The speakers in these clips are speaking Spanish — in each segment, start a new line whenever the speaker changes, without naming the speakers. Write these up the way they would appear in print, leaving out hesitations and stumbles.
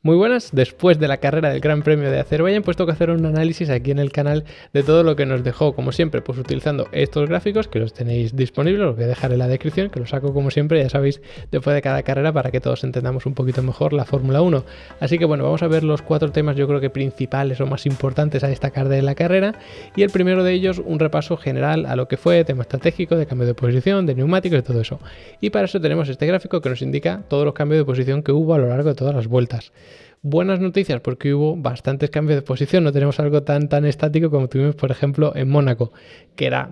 Muy buenas, después de la carrera del Gran Premio de Azerbaiyán, pues toca hacer un análisis aquí en el canal de todo lo que nos dejó, como siempre, pues utilizando estos gráficos que los tenéis disponibles, los voy a dejar en la descripción, que los saco como siempre, ya sabéis, después de cada carrera para que todos entendamos un poquito mejor la Fórmula 1. Así que bueno, vamos a ver los 4 temas yo creo que principales o más importantes a destacar de la carrera, y el primero de ellos un repaso general a lo que fue, tema estratégico, de cambio de posición, de neumáticos y todo eso. Y para eso tenemos este gráfico que nos indica todos los cambios de posición que hubo a lo largo de todas las vueltas. Buenas noticias porque hubo bastantes cambios de posición, no tenemos algo tan estático como tuvimos por ejemplo en Mónaco, que era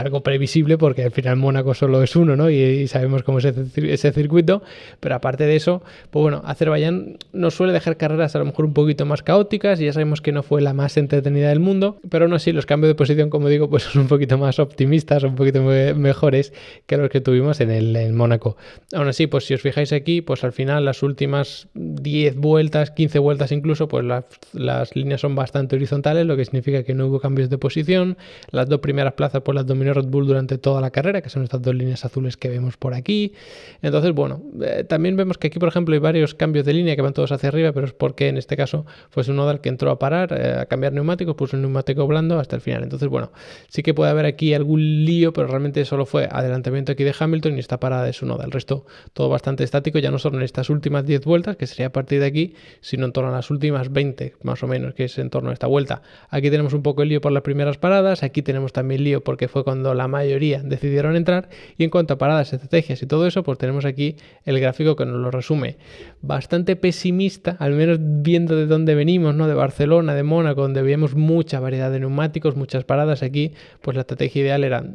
algo previsible porque al final Mónaco solo es uno, ¿no? Y sabemos cómo es ese circuito, pero aparte de eso, pues bueno, Azerbaiyán nos suele dejar carreras a lo mejor un poquito más caóticas y ya sabemos que no fue la más entretenida del mundo, pero aún así los cambios de posición, como digo, pues son un poquito más optimistas, un poquito mejores que los que tuvimos en Mónaco. Aún así, pues si os fijáis aquí, pues al final las últimas 10 vueltas, 15 vueltas incluso, pues las líneas son bastante horizontales, lo que significa que no hubo cambios de posición. Las 2 primeras plazas pues las dominó Red Bull durante toda la carrera, que son estas 2 líneas azules que vemos por aquí. Entonces, bueno, también vemos que aquí, por ejemplo, hay varios cambios de línea que van todos hacia arriba, pero es porque en este caso fue un Nodal que entró a parar, a cambiar neumáticos, puso un neumático blando hasta el final. Entonces, bueno, sí que puede haber aquí algún lío, pero realmente solo fue adelantamiento aquí de Hamilton y esta parada de Tsunoda. El resto, todo bastante estático, ya no solo en estas últimas 10 vueltas, que sería a partir de aquí, sino en torno a las últimas 20 más o menos, que es en torno a esta vuelta. Aquí tenemos un poco el lío por las primeras paradas, aquí tenemos también lío porque fue cuando la mayoría decidieron entrar, y en cuanto a paradas, estrategias y todo eso, pues tenemos aquí el gráfico que nos lo resume. Bastante pesimista, al menos viendo de dónde venimos, ¿no? De Barcelona, de Mónaco, donde veíamos mucha variedad de neumáticos, muchas paradas. Aquí pues la estrategia ideal era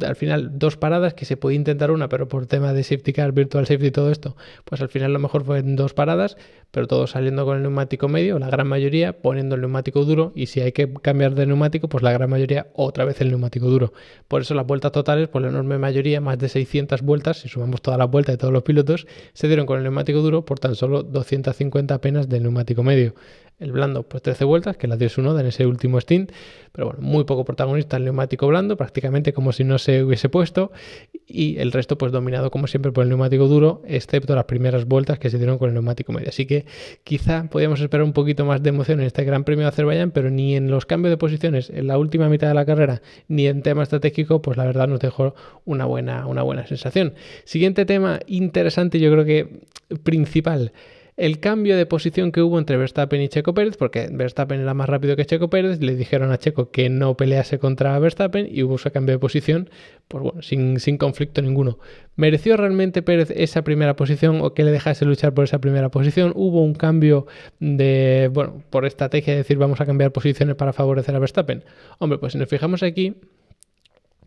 al final 2 paradas, que se podía intentar una, pero por tema de safety car, virtual safety y todo esto, pues al final lo mejor fue 2 paradas, pero todos saliendo con el neumático medio, la gran mayoría poniendo el neumático duro, y si hay que cambiar de neumático, pues la gran mayoría otra vez el neumático duro. Por eso las vueltas totales, pues la enorme mayoría, más de 600 vueltas, si sumamos todas las vueltas de todos los pilotos, se dieron con el neumático duro por tan solo 250 apenas del neumático medio. El blando, pues 13 vueltas, que las dio Tsunoda en ese último stint, pero bueno, muy poco protagonista el neumático blando, prácticamente como si no se hubiese puesto, y el resto pues dominado como siempre por el neumático duro, excepto las primeras vueltas que se dieron con el neumático medio. Así que quizá podíamos esperar un poquito más de emoción en este Gran Premio de Azerbaiyán, pero ni en los cambios de posiciones en la última mitad de la carrera, ni en tema estratégico, pues la verdad nos dejó una buena sensación. Siguiente tema interesante, yo creo que principal: el cambio de posición que hubo entre Verstappen y Checo Pérez, porque Verstappen era más rápido que Checo Pérez, le dijeron a Checo que no pelease contra Verstappen y hubo ese cambio de posición, pues bueno, sin conflicto ninguno. ¿Mereció realmente Pérez esa primera posición o que le dejase luchar por esa primera posición? ¿Hubo un cambio por estrategia de decir vamos a cambiar posiciones para favorecer a Verstappen? Hombre, pues si nos fijamos aquí,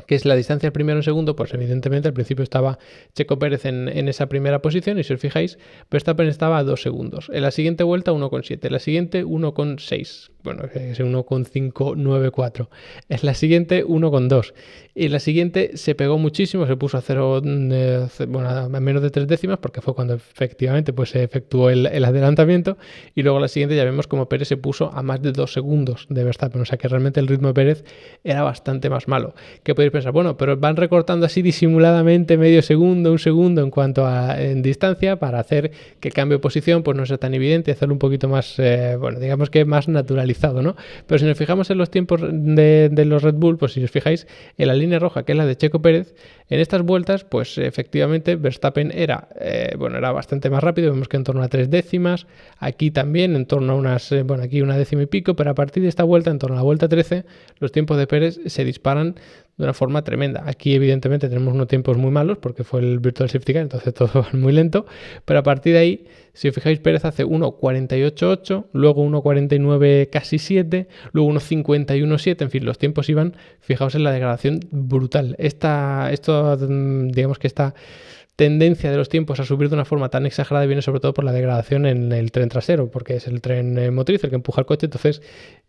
que es la distancia del primero en segundo, pues evidentemente al principio estaba Checo Pérez en esa primera posición, y si os fijáis, Verstappen estaba a 2 segundos. En la siguiente vuelta 1,7, en la siguiente 1,6, bueno, es 1,594. En la siguiente 1,2. Y en la siguiente se pegó muchísimo, se puso a a menos de 3 décimas, porque fue cuando efectivamente pues se efectuó el adelantamiento, y luego la siguiente ya vemos como Pérez se puso a más de 2 segundos de Verstappen, o sea que realmente el ritmo de Pérez era bastante más malo. Que podéis pensar, bueno, pero van recortando así disimuladamente medio segundo, 1 segundo en cuanto a distancia, para hacer que el cambio de posición pues no sea tan evidente, hacerlo un poquito más, digamos que más naturalizado, ¿no? Pero si nos fijamos en los tiempos de los Red Bull, pues si os fijáis en la línea roja, que es la de Checo Pérez, en estas vueltas, pues efectivamente Verstappen era bastante más rápido, vemos que en torno a 3 décimas, aquí también en torno a aquí 1 décima y pico, pero a partir de esta vuelta, en torno a la vuelta 13, los tiempos de Pérez se disparan de una forma tremenda. Aquí evidentemente tenemos unos tiempos muy malos porque fue el Virtual Safety Car, entonces todo va muy lento, pero a partir de ahí, si os fijáis, Pérez hace 1,48,8, luego 1,49 casi 7, luego 1,51,7, en fin, los tiempos iban, fijaos en la degradación brutal. Digamos que esta tendencia de los tiempos a subir de una forma tan exagerada viene sobre todo por la degradación en el tren trasero, porque es el tren motriz el que empuja el coche, entonces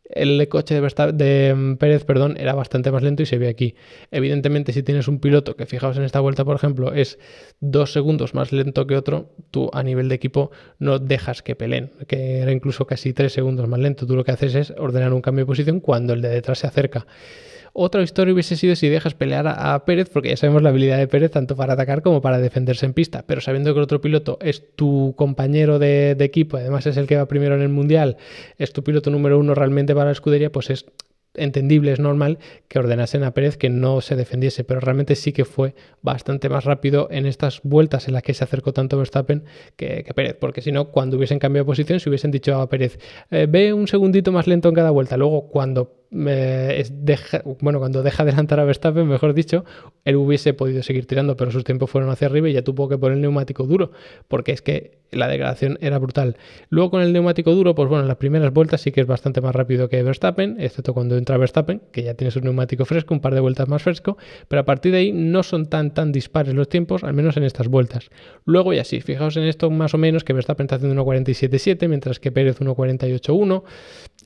el coche de Pérez era bastante más lento y se ve aquí. Evidentemente, si tienes un piloto que, fijaos en esta vuelta, por ejemplo, es 2 segundos más lento que otro, tú a nivel de equipo no dejas que peleen, que era incluso casi 3 segundos más lento. Tú lo que haces es ordenar un cambio de posición cuando el de detrás se acerca. Otra historia hubiese sido si dejas pelear a Pérez, porque ya sabemos la habilidad de Pérez tanto para atacar como para defenderse en pista, pero sabiendo que el otro piloto es tu compañero de equipo, además es el que va primero en el Mundial, es tu piloto número 1 realmente para la escudería, pues es entendible, es normal que ordenasen a Pérez que no se defendiese, pero realmente sí que fue bastante más rápido en estas vueltas en las que se acercó tanto Verstappen que Pérez, porque si no, cuando hubiesen cambiado de posición, si hubiesen dicho a Pérez, ve un segundito más lento en cada vuelta, luego cuando cuando deja adelantar a Verstappen, mejor dicho, él hubiese podido seguir tirando, pero sus tiempos fueron hacia arriba y ya tuvo que poner el neumático duro, porque es que la degradación era brutal. Luego con el neumático duro, pues bueno, en las primeras vueltas sí que es bastante más rápido que Verstappen, excepto cuando entra Verstappen, que ya tiene su neumático fresco, un par de vueltas más fresco, pero a partir de ahí no son tan dispares los tiempos, al menos en estas vueltas. Luego ya sí, fijaos en esto más o menos, que Verstappen está haciendo 1.47.7, mientras que Pérez 1.48.1.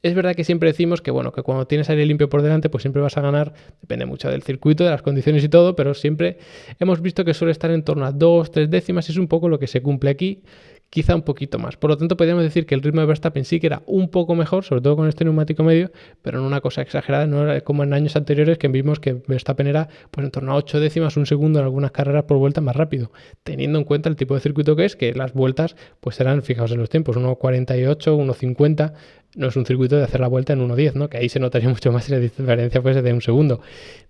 Es verdad que siempre decimos que bueno, que cuando tienes aire limpio por delante, pues siempre vas a ganar, depende mucho del circuito, de las condiciones y todo, pero siempre hemos visto que suele estar en torno a 2-3 décimas, y es un poco lo que se cumple aquí, quizá un poquito más. Por lo tanto, podríamos decir que el ritmo de Verstappen sí que era un poco mejor, sobre todo con este neumático medio, pero no una cosa exagerada, no era como en años anteriores que vimos que Verstappen era pues en torno a 8 décimas, un segundo en algunas carreras por vuelta más rápido, teniendo en cuenta el tipo de circuito que es, que las vueltas pues serán, fijaos en los tiempos, 1.48, 1.50, no es un circuito de hacer la vuelta en 1.10, ¿no? Que ahí se notaría mucho más si la diferencia fuese de un segundo.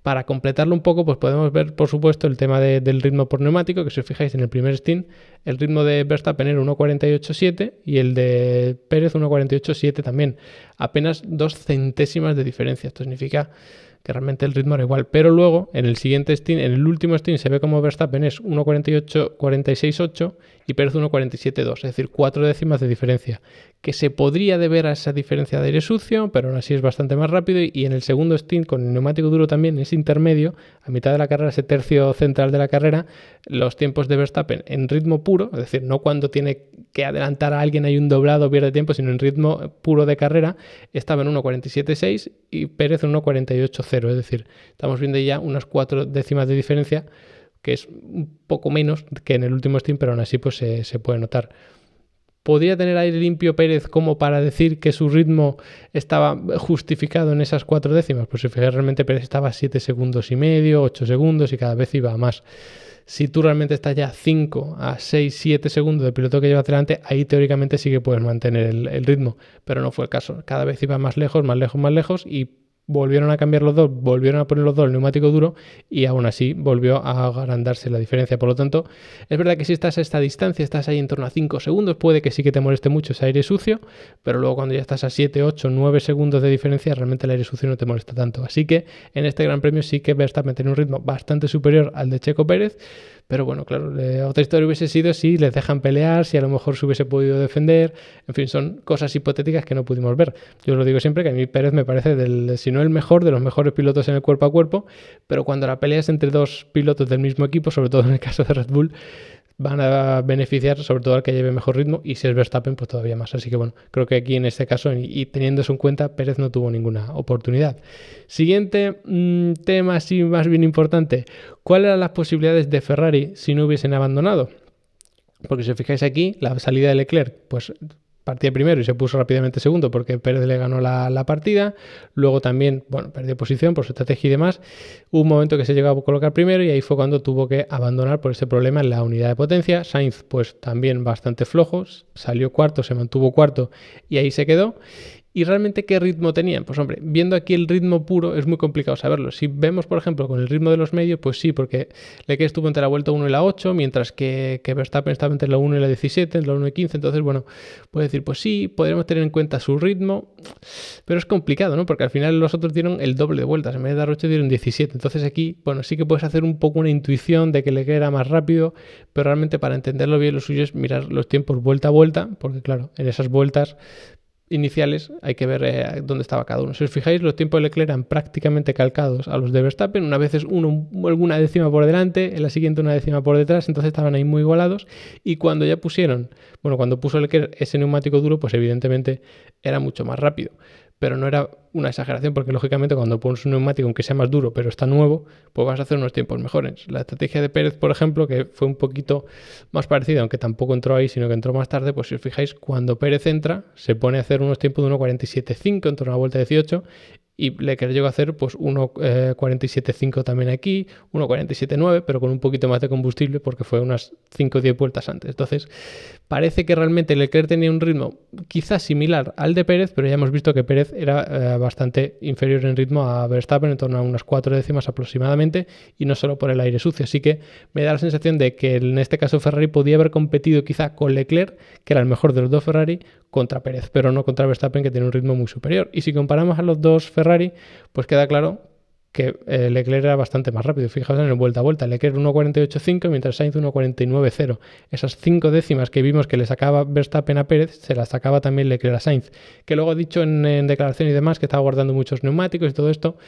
Para completarlo un poco, pues podemos ver, por supuesto, el tema del ritmo por neumático, que si os fijáis en el primer stint, el ritmo de Verstappen era 1.48.7 y el de Pérez 1.48.7 también. Apenas 2 centésimas de diferencia. Esto significa que realmente el ritmo era igual, pero luego en el siguiente stint, en el último stint, se ve como Verstappen es 1.46.8 y Pérez 1.47.2, es decir, 4 décimas de diferencia, que se podría deber a esa diferencia de aire sucio, pero aún así es bastante más rápido. Y en el segundo stint, con el neumático duro también, ese intermedio, a mitad de la carrera, ese tercio central de la carrera, los tiempos de Verstappen en ritmo puro, es decir, no cuando tiene que adelantar a alguien, hay un doblado, pierde tiempo, sino en ritmo puro de carrera, estaba en 1.47.6 y Pérez en 1.48.0, es decir, estamos viendo ya unas 4 décimas de diferencia, que es un poco menos que en el último stint, pero aún así pues se puede notar. ¿Podría tener aire limpio Pérez como para decir que su ritmo estaba justificado en esas 4 décimas? Pues si fijáis, realmente Pérez estaba a 7 segundos y medio, 8 segundos y cada vez iba a más. Si tú realmente estás ya 5 a 6, 7 segundos del piloto que lleva delante, ahí teóricamente sí que puedes mantener el ritmo, pero no fue el caso. Cada vez iba más lejos, más lejos, más lejos, y volvieron a cambiar los dos, volvieron a poner los dos el neumático duro y aún así volvió a agrandarse la diferencia. Por lo tanto, es verdad que si estás a esta distancia, estás ahí en torno a 5 segundos, puede que sí que te moleste mucho ese aire sucio, pero luego cuando ya estás a 7, 8, 9 segundos de diferencia, realmente el aire sucio no te molesta tanto. Así que en este Gran Premio sí que Verstappen tiene un ritmo bastante superior al de Checo Pérez, pero bueno, claro, otra historia hubiese sido si les dejan pelear, si a lo mejor se hubiese podido defender. En fin, son cosas hipotéticas que no pudimos ver. Yo os lo digo siempre, que a mí Pérez me parece, si no el mejor, de los mejores pilotos en el cuerpo a cuerpo, pero cuando la pelea es entre dos pilotos del mismo equipo, sobre todo en el caso de Red Bull, van a beneficiar sobre todo al que lleve mejor ritmo, y si es Verstappen, pues todavía más. Así que bueno, creo que aquí en este caso, y teniendo eso en cuenta, Pérez no tuvo ninguna oportunidad. Siguiente tema así más bien importante: ¿cuáles eran las posibilidades de Ferrari si no hubiesen abandonado? Porque si os fijáis aquí, la salida de Leclerc, pues partía primero y se puso rápidamente segundo porque Pérez le ganó la partida. Luego también, bueno, perdió posición por su estrategia y demás. Hubo un momento que se llegó a colocar primero y ahí fue cuando tuvo que abandonar por ese problema en la unidad de potencia. Sainz, pues también bastante flojos, salió cuarto, se mantuvo cuarto y ahí se quedó. ¿Y realmente qué ritmo tenían? Pues hombre, viendo aquí el ritmo puro es muy complicado saberlo. Si vemos, por ejemplo, con el ritmo de los medios, pues sí, porque Leclerc estuvo entre la vuelta 1 y la 8, mientras que Verstappen estaba entre la 1 y la 17, entre la 1 y 15, entonces, bueno, puede decir, pues sí, podríamos tener en cuenta su ritmo, pero es complicado, ¿no? Porque al final los otros dieron el doble de vueltas, en vez de dar 8 dieron 17, entonces aquí, bueno, sí que puedes hacer un poco una intuición de que Leclerc era más rápido, pero realmente para entenderlo bien lo suyo es mirar los tiempos vuelta a vuelta, porque claro, en esas vueltas iniciales hay que ver dónde estaba cada uno. Si os fijáis, los tiempos de Leclerc eran prácticamente calcados a los de Verstappen, una vez es alguna décima por delante, en la siguiente una décima por detrás, entonces estaban ahí muy igualados. Y cuando ya cuando puso Leclerc ese neumático duro, pues evidentemente era mucho más rápido. Pero no era una exageración, porque lógicamente cuando pones un neumático, aunque sea más duro, pero está nuevo, pues vas a hacer unos tiempos mejores. La estrategia de Pérez, por ejemplo, que fue un poquito más parecida, aunque tampoco entró ahí, sino que entró más tarde, pues si os fijáis, cuando Pérez entra, se pone a hacer unos tiempos de 1.47.5 en torno a la vuelta 18, y Leclerc llegó a hacer pues 1.47.5 también aquí, 1.47.9, pero con un poquito más de combustible porque fue unas 5 o 10 vueltas antes. Entonces parece que realmente Leclerc tenía un ritmo quizás similar al de Pérez, pero ya hemos visto que Pérez era bastante inferior en ritmo a Verstappen, en torno a unas 4 décimas aproximadamente, y no solo por el aire sucio. Así que me da la sensación de que en este caso Ferrari podía haber competido quizá con Leclerc, que era el mejor de los dos Ferrari, contra Pérez, pero no contra Verstappen, que tiene un ritmo muy superior. Y si comparamos a los dos Ferrari, pues queda claro que Leclerc era bastante más rápido. Fijaos en el vuelta a vuelta, Leclerc 1.48.5 mientras Sainz 1.49.0. Esas 5 décimas que vimos que le sacaba Verstappen a Pérez, se las sacaba también Leclerc a Sainz, que luego ha dicho en declaración y demás que estaba guardando muchos neumáticos y todo esto,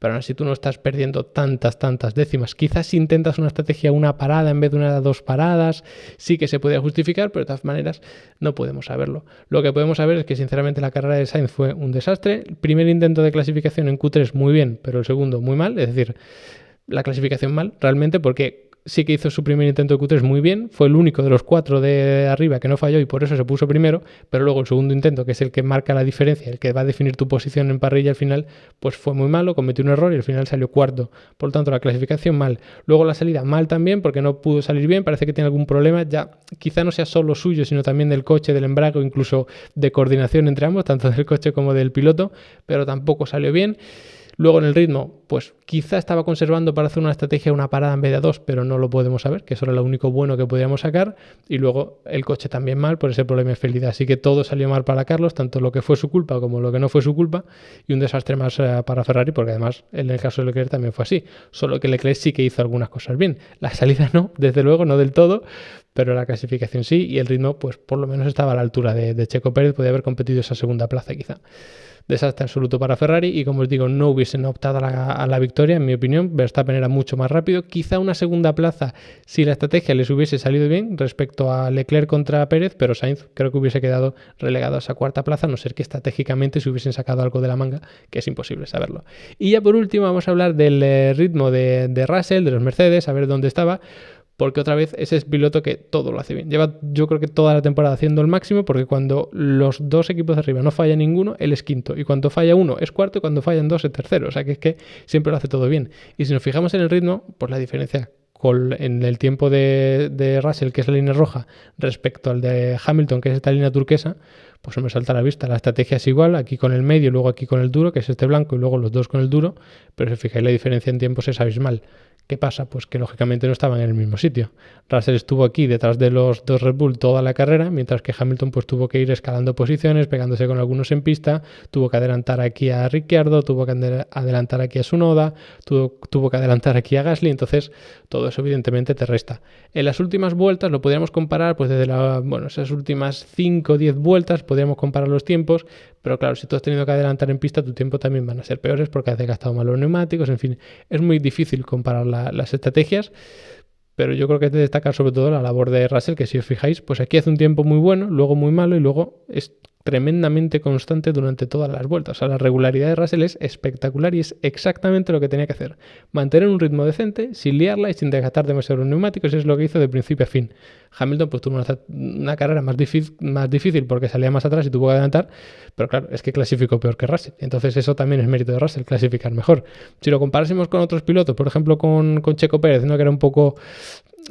pero aún así tú no estás perdiendo tantas décimas. Quizás si intentas una estrategia una parada en vez de una 2 paradas, sí que se podría justificar, pero de todas maneras no podemos saberlo. Lo que podemos saber es que sinceramente la carrera de Sainz fue un desastre. El primer intento de clasificación en Q3 muy bien, pero el segundo muy mal, es decir, la clasificación mal realmente, porque sí que hizo su primer intento de Q3 muy bien, fue el único de los 4 de arriba que no falló y por eso se puso primero, pero luego el segundo intento, que es el que marca la diferencia, el que va a definir tu posición en parrilla al final, pues fue muy malo, cometió un error y al final salió cuarto. Por lo tanto, la clasificación mal. Luego la salida mal también, porque no pudo salir bien, parece que tiene algún problema, ya quizá no sea solo suyo, sino también del coche, del embrague o incluso de coordinación entre ambos, tanto del coche como del piloto, pero tampoco salió bien. Luego en el ritmo, pues quizá estaba conservando para hacer una estrategia, una parada en vez de 2, pero no lo podemos saber, que eso era lo único bueno que podíamos sacar. Y luego el coche también mal por ese problema de fiabilidad. Así que todo salió mal para Carlos, tanto lo que fue su culpa como lo que no fue su culpa. Y un desastre más para Ferrari, porque además en el caso de Leclerc también fue así. Solo que Leclerc sí que hizo algunas cosas bien. La salida no, desde luego, no del todo, pero la clasificación sí. Y el ritmo, pues por lo menos estaba a la altura de Checo Pérez. Podía haber competido esa segunda plaza quizá. Desastre absoluto para Ferrari y como os digo no hubiesen optado a la victoria en mi opinión. Verstappen era mucho más rápido, quizá una segunda plaza si la estrategia les hubiese salido bien respecto a Leclerc contra Pérez, pero Sainz creo que hubiese quedado relegado a esa cuarta plaza, a no ser que estratégicamente se hubiesen sacado algo de la manga, que es imposible saberlo. Y ya por último vamos a hablar del ritmo de Russell, de los Mercedes, a ver dónde estaba, porque otra vez ese es piloto que todo lo hace bien. Lleva yo creo que toda la temporada haciendo el máximo, porque cuando los dos equipos de arriba no falla ninguno, él es quinto, y cuando falla uno es cuarto, y cuando fallan dos es tercero, o sea que es que siempre lo hace todo bien. Y si nos fijamos en el ritmo, pues la diferencia en el tiempo de Russell, que es la línea roja, respecto al de Hamilton, que es esta línea turquesa, pues se me salta a la vista. La estrategia es igual, aquí con el medio, luego aquí con el duro, que es este blanco, y luego los dos con el duro, pero si fijáis la diferencia en tiempos es abismal. ¿Qué pasa? Pues que lógicamente no estaban en el mismo sitio. Russell estuvo aquí detrás de los dos Red Bull toda la carrera, mientras que Hamilton pues tuvo que ir escalando posiciones, pegándose con algunos en pista, tuvo que adelantar aquí a Ricciardo, tuvo que adelantar aquí a Tsunoda, tuvo que adelantar aquí a Gasly, entonces todo eso evidentemente te resta. En las últimas vueltas lo podríamos comparar, pues desde esas últimas 5 o 10 vueltas podríamos comparar los tiempos, pero claro, si tú has tenido que adelantar en pista, tu tiempo también van a ser peores porque has gastado mal los neumáticos, en fin, es muy difícil comparar las estrategias, pero yo creo que es de destacar sobre todo la labor de Russell, que si os fijáis, pues aquí hace un tiempo muy bueno, luego muy malo y luego es tremendamente constante durante todas las vueltas. O sea, la regularidad de Russell es espectacular y es exactamente lo que tenía que hacer. Mantener un ritmo decente, sin liarla y sin desgastar demasiado los neumáticos, es lo que hizo de principio a fin. Hamilton pues tuvo una carrera más difícil porque salía más atrás y tuvo que adelantar, pero claro, es que clasificó peor que Russell. Entonces eso también es mérito de Russell, clasificar mejor. Si lo comparásemos con otros pilotos, por ejemplo con Checo Pérez, ¿no? Que era un poco...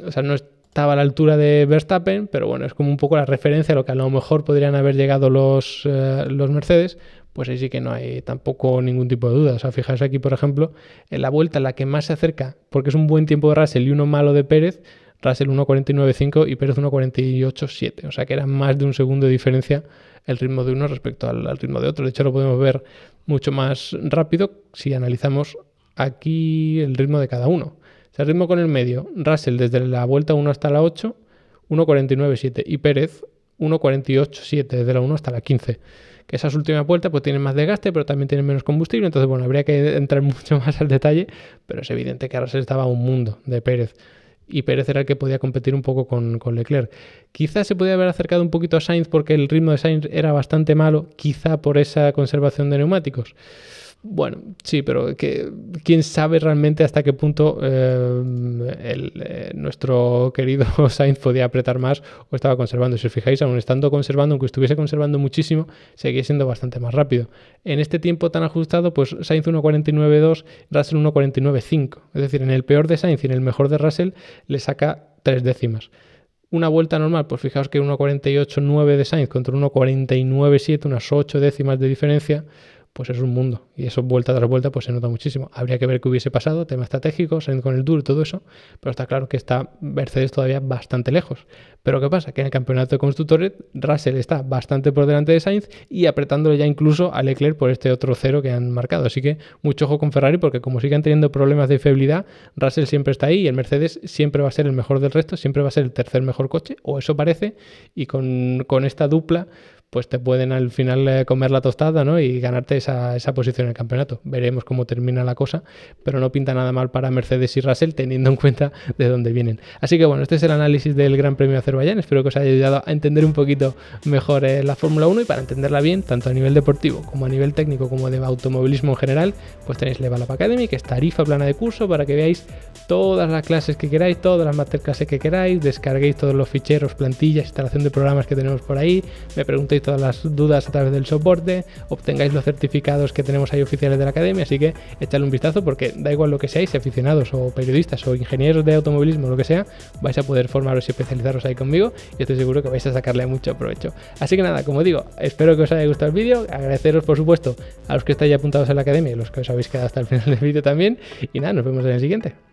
O sea, no estaba a la altura de Verstappen, pero bueno, es como un poco la referencia a lo que a lo mejor podrían haber llegado los Mercedes, pues ahí sí que no hay tampoco ningún tipo de duda. O sea, fijaos aquí, por ejemplo, en la vuelta en la que más se acerca, porque es un buen tiempo de Russell y uno malo de Pérez, Russell 1.49.5 y Pérez 1.48.7, o sea que era más de un segundo de diferencia el ritmo de uno respecto al ritmo de otro. De hecho, lo podemos ver mucho más rápido si analizamos aquí el ritmo de cada uno. El ritmo con el medio, Russell desde la vuelta 1 hasta la 8, 1.49.7 y Pérez 1.48.7 desde la 1 hasta la 15. Que esas últimas vueltas pues tienen más desgaste, pero también tienen menos combustible, entonces bueno, habría que entrar mucho más al detalle, pero es evidente que Russell estaba a un mundo de Pérez. Y Pérez era el que podía competir un poco con Leclerc. Quizás se podía haber acercado un poquito a Sainz porque el ritmo de Sainz era bastante malo, quizá por esa conservación de neumáticos. Bueno, sí, pero quién sabe realmente hasta qué punto nuestro querido Sainz podía apretar más o estaba conservando. Si os fijáis, aún estando conservando, aunque estuviese conservando muchísimo, seguía siendo bastante más rápido. En este tiempo tan ajustado, pues Sainz 1.49.2, Russell 1.49.5. Es decir, en el peor de Sainz y en el mejor de Russell le saca 3 décimas. Una vuelta normal, pues fijaos que 1.48.9 de Sainz contra 1.49.7, unas 8 décimas de diferencia, pues es un mundo. Y eso vuelta tras vuelta pues se nota muchísimo. Habría que ver qué hubiese pasado, tema estratégico, Sainz con el duro y todo eso, pero está claro que está Mercedes todavía bastante lejos. Pero ¿qué pasa? Que en el campeonato de constructores Russell está bastante por delante de Sainz y apretándole ya incluso a Leclerc por este otro 0 que han marcado. Así que mucho ojo con Ferrari, porque como sigan teniendo problemas de fiabilidad, Russell siempre está ahí y el Mercedes siempre va a ser el mejor del resto, siempre va a ser el tercer mejor coche, o eso parece, y con esta dupla pues te pueden al final comer la tostada, ¿no? Y ganarte esa posición en el campeonato. Veremos cómo termina la cosa, pero no pinta nada mal para Mercedes y Russell teniendo en cuenta de dónde vienen. Así que bueno, este es el análisis del Gran Premio de Azerbaiyán. Espero que os haya ayudado a entender un poquito mejor la Fórmula 1 y para entenderla bien, tanto a nivel deportivo como a nivel técnico como de automovilismo en general, pues tenéis Level Up Academy, que es tarifa plana de curso para que veáis todas las clases que queráis, todas las masterclasses que queráis, descarguéis todos los ficheros, plantillas, instalación de programas que tenemos por ahí, me preguntéis todas las dudas a través del soporte, obtengáis los certificados que tenemos ahí oficiales de la academia, así que echadle un vistazo porque da igual lo que seáis, aficionados o periodistas o ingenieros de automovilismo, lo que sea, vais a poder formaros y especializaros ahí conmigo y estoy seguro que vais a sacarle mucho provecho. Así que nada, como digo, espero que os haya gustado el vídeo, agradeceros por supuesto a los que estáis apuntados en la academia y los que os habéis quedado hasta el final del vídeo también, y nada, nos vemos en el siguiente.